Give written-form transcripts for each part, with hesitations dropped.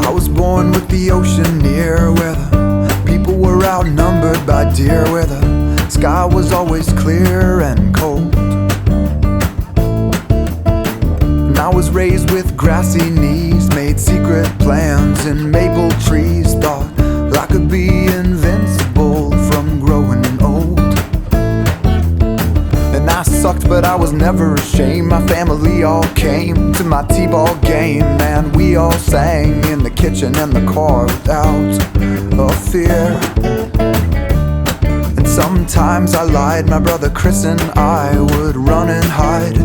I was born with the ocean near, where the people were outnumbered by deer, where the sky was always clear and cold. And I was raised with grassy knees, made secret plans in maple trees, thought I could be invincible from growing old. And I sucked, but I was never ashamed. My family all came to my t-ball game, and we all sang in the kitchen and the car without a fear. And sometimes I lied, my brother Chris and I would run and hide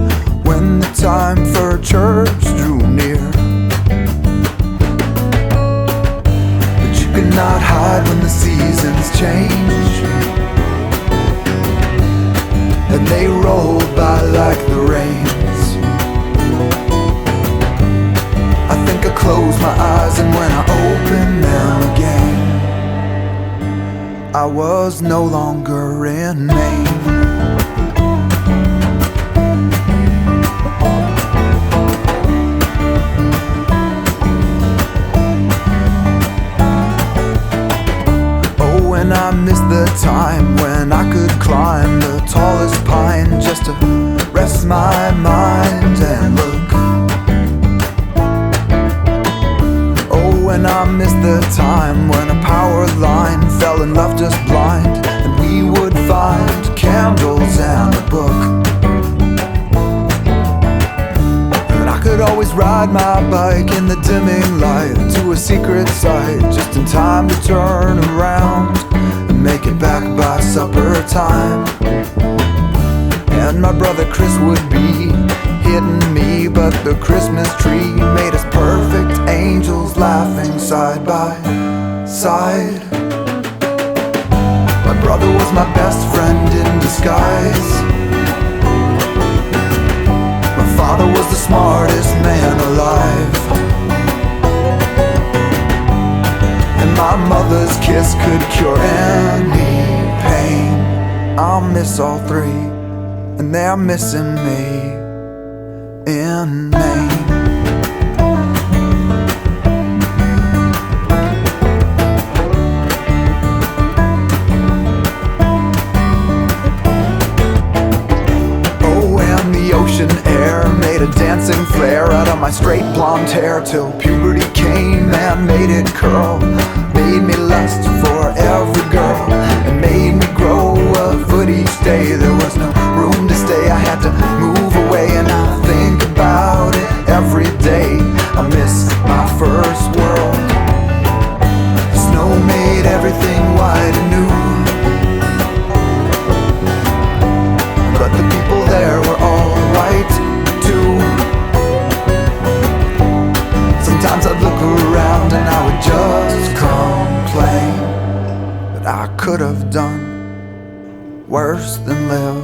when the time for church drew near. But you cannot hide when the seasons change, and they roll by like the rains. I think I close my eyes, and when I open them again, I was no longer in Maine. Oh, and I miss the time when I could climb the tallest pine just to rest my mind and look. Oh, and I miss the time when a power line fell and left us blind, and we would find candles and a book. And I could always ride my bike in the dimming light to a secret site, just in time to turn around and make it back by supper time. And my brother Chris would be hitting me, but the Christmas tree made us perfect angels laughing side by side. My brother was my best friend in disguise. My father was the smartest man alive, and my mother's kiss could cure any pain. I'll miss all three, and they're missing me in Maine. Oh, and the ocean air made a dancing flare out of my straight blonde hair, till puberty came and made it curl, made me lust for every girl, and made me grow a foot each day. There was no room to stay, I had to move away, and I think about it every day. I miss my first world. The snow made everything white and new, but the people there were all right too. Sometimes I'd look around and I would just complain that I could have done worse than live